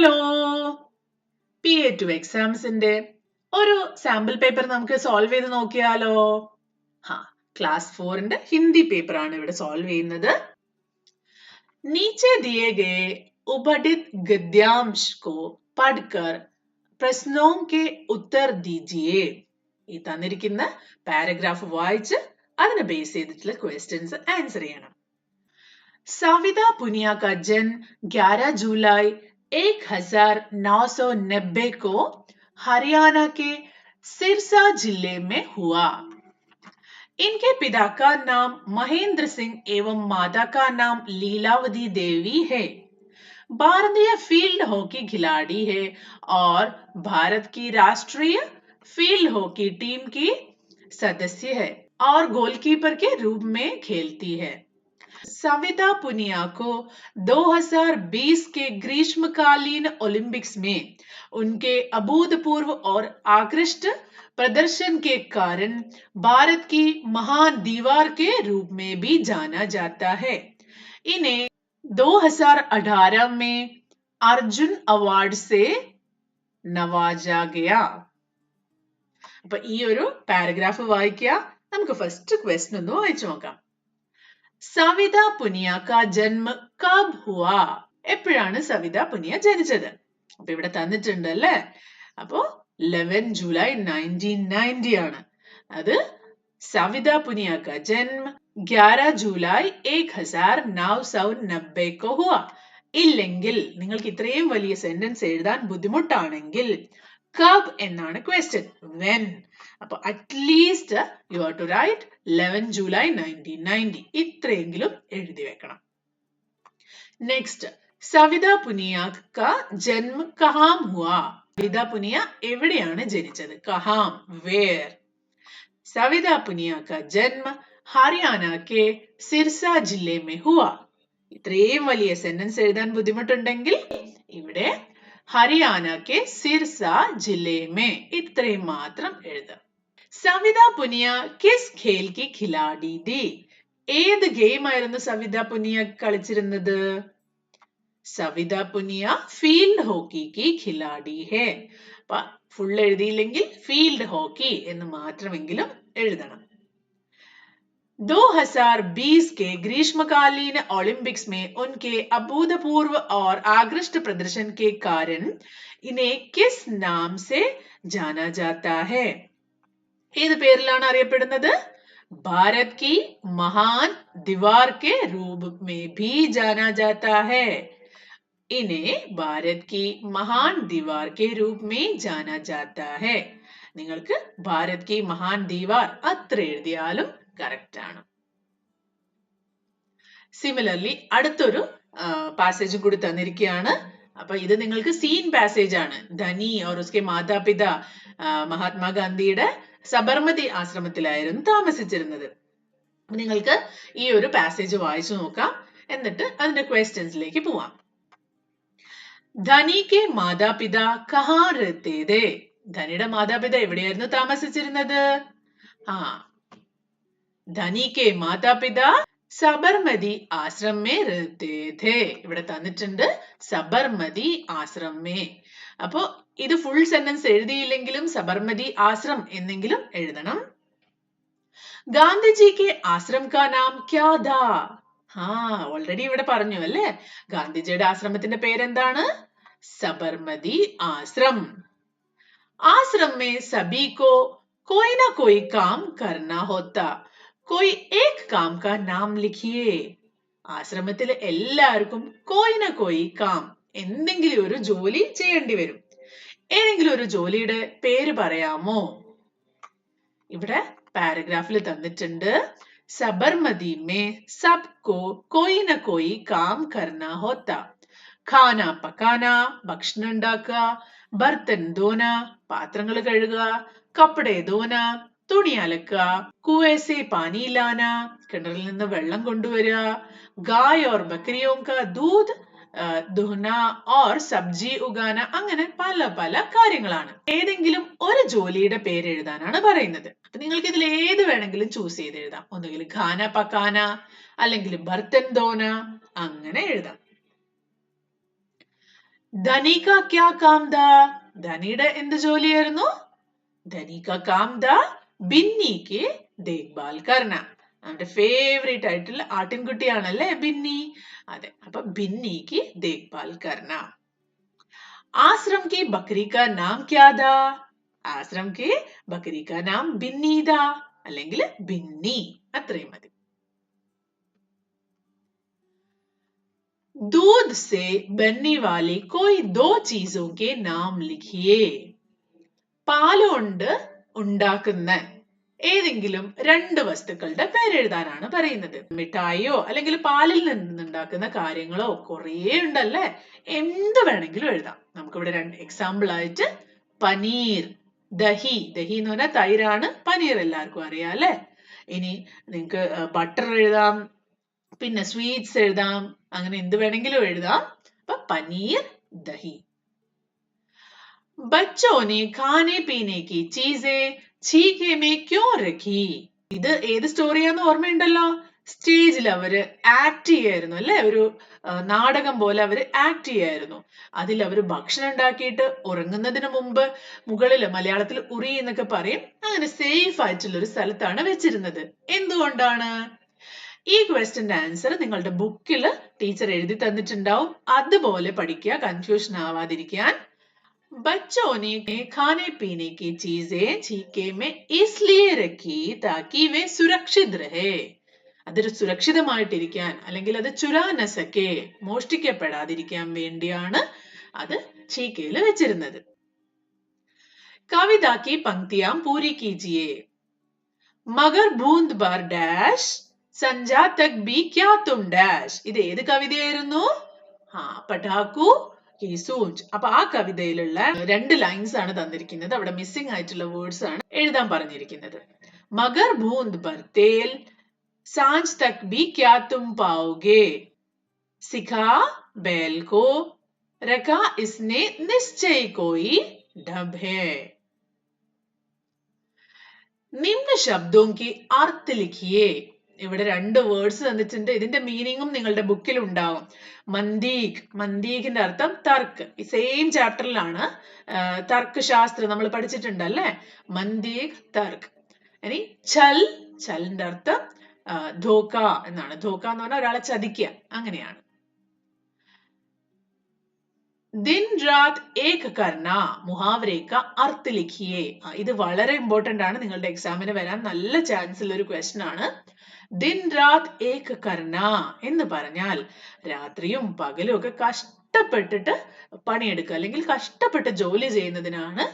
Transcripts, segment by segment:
Hello, PA2 എക്സാംസിന്റെ ഒരു sample paper നമുക്ക് solve ചെയ്ത് നോക്കിയാലോ? ക്ലാസ് 4ന്റെ ഹിന്ദി പേപ്പർ ആണ് ഇവിടെ സോൾവ് ചെയ്യുന്നത്. नीचे दिए गए उपढ़ित गद्यांश को पढ़कर प्रश्नों के उत्तर दीजिए. ഈ തന്നിരിക്കുന്ന പാരഗ്രാഫ് വായിച്ച് അതിനെ ബേസ് ചെയ്തിട്ടുള്ള ക്വസ്റ്റ്യൻസ് ആൻസർ ചെയ്യണം. सविता पुनिया का जन्म 11 जुलाई 1990 को हरियाणा के सिरसा जिले में हुआ. इनके पिता का नाम महेंद्र सिंह एवं माता का नाम लीलावती देवी है. भारतीय फील्ड हॉकी खिलाड़ी है और भारत की राष्ट्रीय फील्ड हॉकी टीम की सदस्य है और गोलकीपर के रूप में खेलती है. सविता पुनिया को 2020 के ग्रीष्मकालीन ओलंपिक्स में उनके अभूतपूर्व और आकृष्ट प्रदर्शन के कारण भारत की महान दीवार के रूप में भी जाना जाता है. इन्हें 2018 में अर्जुन अवार्ड से नवाजा गया. അപ്പൊ ഈ ഒരു പാരഗ്രാഫ് വായിക്കുക. നമുക്ക് ഫസ്റ്റ് ക്വസ്റ്റ്യൻ ഒന്ന് വായിച്ചു നോക്കാം. സവിത പുനിയ കാ ജന്മ കബ് ഹുവ? എപ്പോഴാണ് സവിത പുനിയ ജനിച്ചത്? അപ്പൊ ഇവിടെ തന്നിട്ടുണ്ട് അല്ലേ? അപ്പോ 11 ജൂലൈ 1990 ആണ്. അത് സവിത പുനിയ കാ ജന്മ 11 ജൂലൈ 1990 को हुआ. ഇല്ലെങ്കിൽ നിങ്ങൾക്ക് ഇത്രയും വലിയ സെന്റൻസ് എഴുതാൻ ബുദ്ധിമുട്ടാണെങ്കിൽ കബ് എന്നാണ് ക്വസ്റ്റ്യൻ. വെൻ. അപ്പൊ at least you have to write 11 July 1990. ഇത്രയെങ്കിലും എഴുതി വെക്കണം. നെക്സ്റ്റ്, സവിത പുനിയ കാ ജന്മ കഹാം ഹുവ? സവിത പുനിയ എവിടെയാണ് ജനിച്ചത്? കഹാം, വേർ. സവിത പുനിയ കാ ജന്മ ഹരിയാന കെ സിർസ ജില്ലേ മേ ഹുവ. ഇത്രയും വലിയ സെന്റൻസ് എഴുതാൻ ബുദ്ധിമുട്ടുണ്ടെങ്കിൽ ഇവിടെ ഹരിയാന കെ സിർസ ജില്ലേ മേ ഇത്രയും മാത്രം എഴുതാം. സവിത പുനിയ കിസ് ഖേൽ കി ഖിലാഡി ഥി? ഏത് ഗെയിം ആയിരുന്നു സവിത പുനിയ കളിച്ചിരുന്നത്? സവിത പുനിയ ഫീൽഡ് ഹോക്കി കി ഖിലാഡി ഹേ. അപ്പൊ ഫുൾ എഴുതിയില്ലെങ്കിൽ ഫീൽഡ് ഹോക്കി എന്ന് മാത്രമെങ്കിലും എഴുതണം. 2020 के ग्रीष्मकालीन ओलंपिक्स में उनके अभूतपूर्व और आकृष्ट प्रदर्शन के कारण इन्हें किस नाम से जाना जाता है? ഏത് പേരിലാണ് അറിയപ്പെടുന്നത്? ഭാരത് की महान दीवार के रूप में भी जाना जाता है. इन्हें भारत की महान दीवार के रूप में जाना जाता है. നിങ്ങൾക്ക് ഭാരത് की महान दीवार അത്ര എഴുതിയാലും കറക്റ്റ് ആണ്. സിമിലർലി അടുത്തൊരു പാസേജും കൂടി തന്നിരിക്കുകയാണ്. അപ്പൊ ഇത് നിങ്ങൾക്ക് സീൻ പാസേജ് ആണ്. ധനി और उसके മാതാപിതാ മഹാത്മാഗാന്ധിയുടെ സബർമതി ആശ്രമത്തിലായിരുന്നു താമസിച്ചിരുന്നത്. നിങ്ങൾക്ക് ഈ ഒരു പാസേജ് വായിച്ചു നോക്കാം. എന്നിട്ട് അതിന്റെ ക്വസ്റ്റ്യൻസിലേക്ക് പോവാം. ധനി കെ മാതാപിതാ കഹാ രഹത്തെ थे? ധനിയുടെ മാതാപിതാ എവിടെയായിരുന്നു താമസിച്ചിരുന്നത്? ധനി കെ മാതാപിതാ സബർമതി ആശ്രം മേ രഹത്തെ थे. ഇവിടെ തന്നിട്ടുണ്ട് സബർമതി ആശ്രം മേ. അപ്പോ ഇത് ഫുൾ സെന്റൻസ് എഴുതിയില്ലെങ്കിലും സബർമതി ആശ്രം എന്നെങ്കിലും എഴുതണം. ഗാന്ധിജി കെ ആശ്രം കാ നാം ക്യാ ഥാ? ഓൾറെഡി ഇവിടെ പറഞ്ഞു അല്ലേ? ഗാന്ധിജിയുടെ ആശ്രമത്തിന്റെ പേരെന്താണ്? സബർമതി ആശ്രം. ആശ്രം മേ സബി കോ കോയി നാ കോയി കാം കർനാ ഹോത്താ. കോയി ഏക് കാം കാ നാം ലിഖിയേ. ആശ്രമത്തിൽ എല്ലാവർക്കും കോയി നാ കോയി കാം, എന്തെങ്കിലും ഒരു ജോലി ചെയ്യേണ്ടി വരും. ഏതെങ്കിലും ഒരു ജോലിയുടെ പേര് പറയാമോ? ഇവിടെ പാരഗ്രാഫിൽ തന്നിട്ടുണ്ട് സബർമതി മേ സബ്കോ കോയി നാ കോയി കാം കർനാ ഹോത്താ. ഖാന പക്കാന, ഭക്ഷണം ഉണ്ടാക്കുക, ബർത്തൻ ധോന, പാത്രങ്ങൾ കഴുകുക, കപ്പടെ ധോന, തുണി അലക്കുക, കുവേ പാനി ലാന, കിണറിൽ നിന്ന് വെള്ളം കൊണ്ടുവരിക, ഗായ് ഓർ ബക്രിയോ കാ ദൂധ് ദുഹ്ന ഓർ സബ്ജി ഉഗാന, അങ്ങനെ പല പല കാര്യങ്ങളാണ്. ഏതെങ്കിലും ഒരു ജോലിയുടെ പേര് എഴുതാനാണ് പറയുന്നത്. അപ്പൊ നിങ്ങൾക്ക് ഇതിൽ ഏത് വേണമെങ്കിലും ചൂസ് ചെയ്ത് എഴുതാം. ഒന്നുകിൽ ഖാന പക്കാന, അല്ലെങ്കിൽ ബർത്തൻ ധോന, അങ്ങനെ എഴുതാം. ധനി കാ ക്യാ കാം ഥാ? ധനിയുടെ എന്ത് ജോലിയായിരുന്നു? ധനി കാ കാം ഥാ ബിന്നിക്ക് ദേഖ്ഭാൽ കർണ. നമ്മുടെ ഫേവറേറ്റ് ആയിട്ടുള്ള ആട്ടിൻകുട്ടിയാണല്ലേ ബിന്നി. അതെ, അപ്പൊ ബിന്നിക്ക് ദേഖ്ഭാൽ കർണ. ആശ്രം की बकरी का नाम क्या था? ആശ്രം की बकरी का नाम ബിന്നി था അല്ലെങ്കിൽ ബിന്നി. അത്രയും മതി. दूध से बनने वाली कोई दो चीजों के नाम लिखिए. പാലുകൊണ്ട് ഉണ്ടാക്കുന്ന ഏതെങ്കിലും രണ്ട് വസ്തുക്കളുടെ പേരെഴുതാനാണ് പറയുന്നത്. മിഠായിയോ അല്ലെങ്കിൽ പാലിൽ നിന്നുണ്ടാക്കുന്ന കാര്യങ്ങളോ കുറേ ഉണ്ടല്ലേ. എന്ത് വേണമെങ്കിലും എഴുതാം. നമുക്കിവിടെ രണ്ട് എക്സാമ്പിൾ ആയിട്ട് പനീർ, ദഹി. ദഹി എന്ന് പറഞ്ഞാൽ തൈരാണ്, പനീർ എല്ലാവർക്കും അറിയാം അല്ലെ. ഇനി നിങ്ങൾക്ക് ബട്ടർ എഴുതാം, പിന്നെ സ്വീറ്റ്സ് എഴുതാം, അങ്ങനെ എന്ത് വേണമെങ്കിലും എഴുതാം. അപ്പൊ പനീർ, ദഹി. बच्चों ने खाने पीने की चीजें छीके में क्यों रखी? ഇത് ഏത് സ്റ്റോറിയാന്ന് ഓർമ്മയുണ്ടല്ലോ. സ്റ്റേജിൽ അവര് ആക്ട് ചെയ്യായിരുന്നു അല്ലെ, ഒരു നാടകം പോലെ അവര് ആക്ട് ചെയ്യായിരുന്നു. അതിൽ അവര് ഭക്ഷണം ഉണ്ടാക്കിയിട്ട് ഉറങ്ങുന്നതിന് മുമ്പ് മുകളിൽ മലയാളത്തിൽ ഉറി എന്നൊക്കെ പറയും, അങ്ങനെ സേഫ് ആയിട്ടുള്ള ഒരു സ്ഥലത്താണ് വെച്ചിരുന്നത്. എന്തുകൊണ്ടാണ്? ഈ ക്വസ്റ്റ്യന്റെ ആൻസർ നിങ്ങളുടെ ബുക്കിൽ ടീച്ചർ എഴുതി തന്നിട്ടുണ്ടാവും. അതുപോലെ പഠിക്കുക, കൺഫ്യൂഷൻ ആവാതിരിക്കാൻ. बच्चों ने खाने पीने की चीजें छीके में इसलिए रखी ताकि वे सुरक्षित रहे. അതൊരു സുരക്ഷിതമായിട്ടിരിക്കാൻ അല്ലെങ്കിൽ അത് ചുരാനസക്കെ മോഷ്ടിക്കപ്പെടാതിരിക്കാൻ വേണ്ടിയാണ് അത് ചീക്കയിൽ വെച്ചിരുന്നത്. കവിത की पंक्तियां पूरी कीजिए. मगर बूंद भर डैश संजा तक भी क्या तुम डैश. ഇത് ഏത് കവിതയായിരുന്നു? പഠാക്കു സൂഞ്ച്. അപ്പൊ ആ കവിതയിലുള്ള രണ്ട് ലൈൻസ് ആണ് തന്നിരിക്കുന്നത്. അവിടെ മിസ്സിംഗ് ആയിട്ടുള്ള വേർഡ്സ് ആണ് എഴുതാൻ പറഞ്ഞിരിക്കുന്നത്. മഗർ ബൂന്ദ് ബർത്തേൽ സാഞ്ച് തക് ബി ക്യാ തും പാओगे, സിഖാ बैल को, रखा इसने निश्चय कोई ढब है. നിമ്ന ശബ്ദോं की अर्थ लिखिए. ഇവിടെ രണ്ട് വേർഡ്സ് തന്നിട്ടുണ്ട്. ഇതിന്റെ മീനിങ്ങും നിങ്ങളുടെ ബുക്കിൽ ഉണ്ടാവും. മന്ദീഖ്, മന്ദീഖിന്റെ അർത്ഥം തർക്ക്. ഈ സെയിം ചാപ്റ്ററിലാണ് തർക്ക് ശാസ്ത്രം നമ്മൾ പഠിച്ചിട്ടുണ്ടല്ലേ. മന്ദീഖ്, തർക്ക്. ഇനി ഛൽ, ഛലിന്റെ അർത്ഥം ധോക്ക എന്നാണ്. ധോക്ക എന്ന് പറഞ്ഞാൽ ഒരാളെ ചതിക്കുക, അങ്ങനെയാണ്. दिन रात एक करना मुहावरे का अर्थ लिखिए. ഇത് വളരെ ഇമ്പോർട്ടന്റ് ആണ്, നിങ്ങളുടെ എക്സാമിന് വരാൻ നല്ല ചാൻസ് ഉള്ള ഒരു ക്വസ്റ്റ്യൻ ആണ്. ദിൻ രാത് ഏക് കർണ എന്ന് പറഞ്ഞാൽ രാത്രിയും പകലും ഒക്കെ കഷ്ടപ്പെട്ടിട്ട് പണിയെടുക്കുക അല്ലെങ്കിൽ കഷ്ടപ്പെട്ട് ജോലി ചെയ്യുന്നതിനാണ്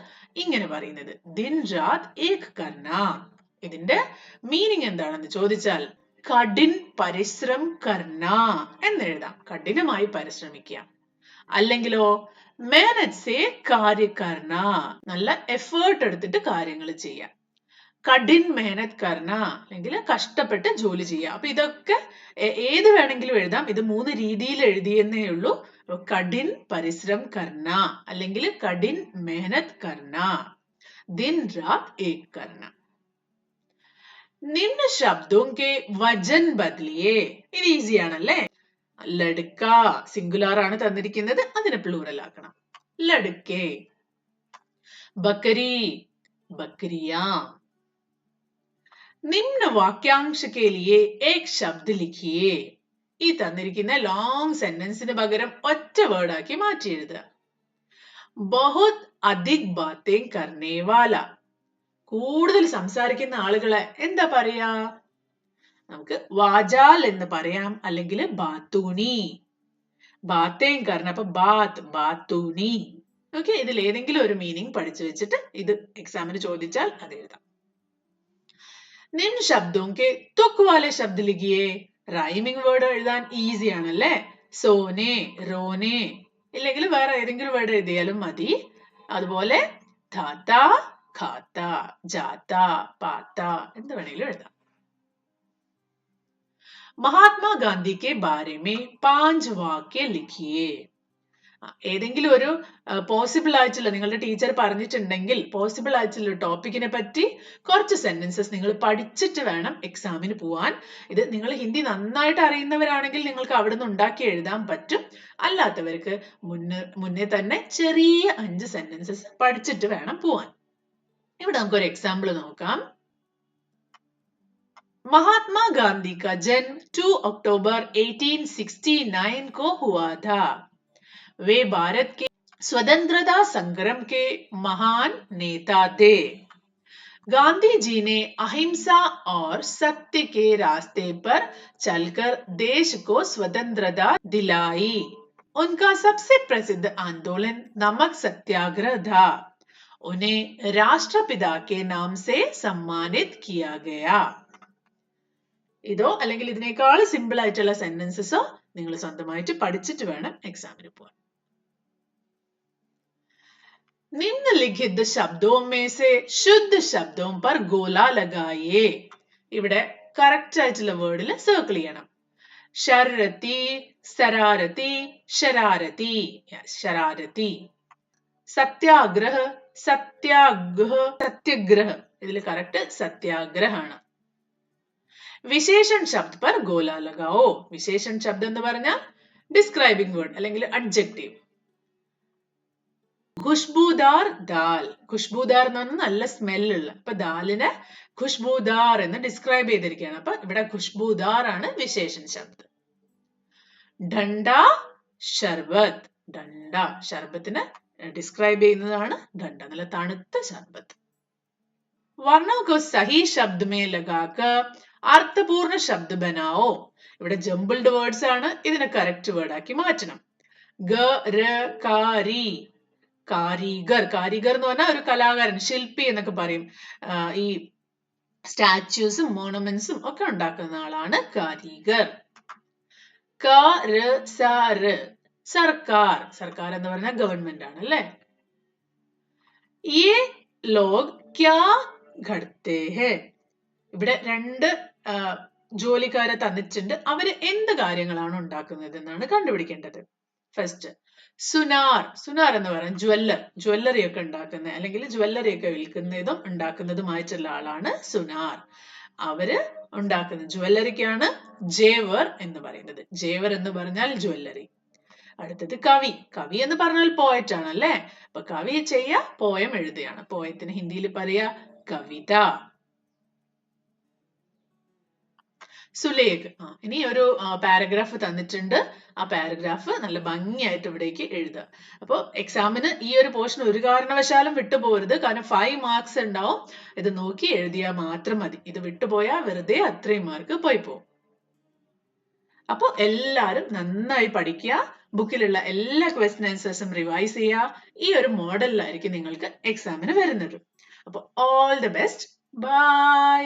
ഇങ്ങനെ പറയുന്നത്. ദിൻ രാത് ഏക് കർണ. ഇതിന്റെ മീനിങ് എന്താണെന്ന് ചോദിച്ചാൽ കഠിൻ പരിശ്രം കർണ എന്ന് എഴുതാം. കഠിനമായി പരിശ്രമിക്കുക. അല്ലെങ്കിലോ മേനത് സേ കാര്യ കർണ, നല്ല എഫേർട്ട് എടുത്തിട്ട് കാര്യങ്ങൾ ചെയ്യാം. കഠിൻ മേഹനത് കർണ അല്ലെങ്കിൽ കഷ്ടപ്പെട്ട് ജോലി ചെയ്യുക. അപ്പൊ ഇതൊക്കെ ഏത് വേണമെങ്കിലും എഴുതാം. ഇത് മൂന്ന് രീതിയിൽ എഴുതിയെന്നേ ഉള്ളൂ. കഠിൻ പരിശ്രം കർണ അല്ലെങ്കിൽ കഠിൻ മേഹനത് കർണ, ദിൻ രാത് ഏക് കർണ. നിമ്ന ശബ്ദോं के वजन बदलिए. ഇത് ഈസി ആണല്ലേ. ലടുക്ക സിംഗുലാർ ആണ് തന്നിരിക്കുന്നത്, അതിനെ പ്ലൂറൽ ആക്കണം. ലടുക്കെ. ബക്കരി, ബക്കരിയാ. നിമ്ന വാക്യാംശ के लिए एक शब्द लिखिए. ഈ തന്നിരിക്കുന്ന ലോങ് സെന്റൻസിന് പകരം ഒറ്റ വേർഡ് ആക്കി മാറ്റി എഴുതുക. ബഹുത് അധിക് ബാതേം കർനെ വാല. കൂടുതൽ സംസാരിക്കുന്ന ആളുകളെ എന്താ പറയാ? നമുക്ക് വാചാൽ എന്ന് പറയാം, അല്ലെങ്കിൽ ബാത്തൂനി. ബാത്തേം കർണ, അപ്പൊ ബാത്ത്, ബാത്തൂനി. ഓക്കെ, ഇതിൽ ഏതെങ്കിലും ഒരു മീനിങ് പഠിച്ചു വെച്ചിട്ട് ഇത് എക്സാമിന് ചോദിച്ചാൽ അത് എഴുതാം. നിമ്ന ശബ്ദോं के तुक वाले शब्द लिखिए. റൈമിംഗ് വേർഡ് എഴുതാൻ ഈസി ആണല്ലേ. സോനെ, റോനെ, ഇല്ലെങ്കിൽ വേറെ ഏതെങ്കിലും വേർഡ് എഴുതിയാലും മതി. അതുപോലെ ധാത്ത, ഖാത്ത, ജാത്ത, പാത്ത എന്ത് വേണമെങ്കിലും എഴുതാം. महात्मा गांधी के बारे में 5 वाक्य लिखिए. ഏതെങ്കിലും ഒരു പോസിബിൾ ആയിട്ടുള്ള നിങ്ങളുടെ ടീച്ചർ പറഞ്ഞിട്ടുണ്ടെങ്കിൽ പോസിബിൾ ആയിട്ടുള്ള ടോപ്പിക്കിനെ പറ്റി കുറച്ച് സെന്റൻസസ് നിങ്ങൾ പഠിച്ചിട്ട് വേണം എക്സാമിന് പോവാൻ. ഇത് നിങ്ങൾ ഹിന്ദി നന്നായിട്ട് അറിയുന്നവരാണെങ്കിൽ നിങ്ങൾക്ക് അവിടെ നിന്ന് ഉണ്ടാക്കി എഴുതാൻ പറ്റും. അല്ലാത്തവർക്ക് മുന്നേ തന്നെ ചെറിയ 5 സെന്റൻസസ് പഠിച്ചിട്ട് വേണം പോവാൻ. ഇവിടെ നമുക്കൊരു എക്സാമ്പിൾ നോക്കാം. महात्मा गांधी का जन्म 2 अक्टूबर 1869 को हुआ था। वे भारत के स्वतंत्रता संग्राम के महान नेता थे। गांधी जी ने अहिंसा और सत्य के रास्ते पर चलकर देश को स्वतंत्रता दिलाई। उनका सबसे प्रसिद्ध आंदोलन नमक सत्याग्रह था। उन्हें राष्ट्रपिता के नाम से सम्मानित किया गया. ഇതോ അല്ലെങ്കിൽ ഇതിനേക്കാൾ സിമ്പിൾ ആയിട്ടുള്ള സെന്റൻസസോ നിങ്ങൾ സ്വന്തമായിട്ട് പഠിച്ചിട്ട് വേണം എക്സാമിന് പോകാൻ. निम्नलिखित शब्दों में से शुद्ध शब्दों पर गोला लगाइए. ഇവിടെ കറക്റ്റ് ആയിട്ടുള്ള വേർഡിൽ സർക്കിൾ ചെയ്യണം. ശരരതി, സരാരതി, ശരാരതി, ശരാരതി. സത്യാഗ്രഹ, സത്യാഗ്രഹ, സത്യഗ്രഹ. ഇതിൽ കറക്റ്റ് സത്യാഗ്രഹാണ്. വിശേഷൺ ശബ്ദ പർ ഗോല ലഗാവോ. വിശേഷൺ ശബ്ദം എന്ന് പറഞ്ഞാൽ ഡിസ്ക്രൈബിംഗ് വേർഡ് അല്ലെങ്കിൽ അഡ്ജക്റ്റീവ്. ഖുഷ്ബൂദാർ ദാൽ. ഖുഷ്ബൂദാർ എന്ന് പറഞ്ഞാൽ നല്ല സ്മെല്ലുള്ള. അപ്പൊ ദാലിനെ ഖുഷ്ബൂദാർ എന്ന് ഡിസ്ക്രൈബ് ചെയ്തിരിക്കുകയാണ്. അപ്പൊ ഇവിടെ ഖുഷ്ബൂദാർ ആണ് വിശേഷൺ ശബ്ദം. ഡണ്ട ഷർബത്ത്. ഡണ്ട ഷർബത്തിനെ ഡിസ്ക്രൈബ് ചെയ്യുന്നതാണ് ഡണ്ട, നല്ല തണുത്ത ഷർബത്ത്. വർണ്ണോ കോ സഹി ശബ്ദ മേ ലഗാക്കർ അർത്ഥപൂർണ്ണ ശബ്ദ ബനാവോ. ഇവിടെ ജംബിൾഡ് വേർഡ്സ് ആണ്, ഇതിനെ കറക്റ്റ് വേർഡ് ആക്കി മാറ്റണം. ഗ ര കാരി, കാരിഗർ. കാരിഗർ എന്ന് പറഞ്ഞാൽ ഒരു കലാകാരൻ, ശില്പി എന്നൊക്കെ പറയും. ഈ സ്റ്റാച്യൂസും മോണമെന്റ്സും ഒക്കെ ഉണ്ടാക്കുന്ന ആളാണ് കാരിഗർ. ക ര സ ര സർക്കാർ. സർക്കാർ എന്ന് പറഞ്ഞാൽ ഗവൺമെന്റ് ആണ് അല്ലെ. യേ ലോഗ് ക്യാ ഘടത്തെ ഹെ. ഇവിടെ 2 ജോലിക്കാരെ തന്നിട്ടുണ്ട്. അവര് എന്ത് കാര്യങ്ങളാണ് ഉണ്ടാക്കുന്നത് എന്നാണ് കണ്ടുപിടിക്കേണ്ടത്. ഫസ്റ്റ് സുനാർ. സുനാർ എന്ന് പറയുന്നത് ജ്വല്ലർ, ജ്വല്ലറി ഒക്കെ ഉണ്ടാക്കുന്ന അല്ലെങ്കിൽ ജ്വല്ലറി ഒക്കെ വിൽക്കുന്നതും ഉണ്ടാക്കുന്നതുമായിട്ടുള്ള ആളാണ് സുനാർ. അവര് ഉണ്ടാക്കുന്ന ജ്വല്ലറിക്കാണ് ജേവർ എന്ന് പറയുന്നത്. ജേവർ എന്ന് പറഞ്ഞാൽ ജ്വല്ലറി. അടുത്തത് കവി. കവി എന്ന് പറഞ്ഞാൽ പോയറ്റ് ആണ് അല്ലെ. അപ്പൊ കവി ചെയ്യാ പോയം എഴുതുകയാണ്. പോയത്തിന് ഹിന്ദിയിൽ പറയാ കവിത. സുലേഖ്. ഇനി ഒരു പാരഗ്രാഫ് തന്നിട്ടുണ്ട്. ആ പാരഗ്രാഫ് നല്ല ഭംഗിയായിട്ട് ഇവിടേക്ക് എഴുതുക. അപ്പോൾ എക്സാമിന് ഈ ഒരു പോർഷൻ ഒരു കാരണവശാലും വിട്ടുപോകരുത്. കാരണം 5 മാർക്സ് ഉണ്ടാവും. ഇത് നോക്കി എഴുതിയാൽ മാത്രം മതി. ഇത് വിട്ടുപോയാൽ വെറുതെ അത്രയും മാർക്ക് പോയി പോകും. അപ്പോൾ എല്ലാവരും നന്നായി പഠിക്കുക. ബുക്കിലുള്ള എല്ലാ ക്വസ്റ്റ്യൻ ആൻസേഴ്സും റിവൈസ് ചെയ്യുക. ഈ ഒരു മോഡലിലായിരിക്കും നിങ്ങൾക്ക് എക്സാമിന് വരുന്നത്. അപ്പോൾ ഓൾ ദി ബെസ്റ്റ്. ബൈ.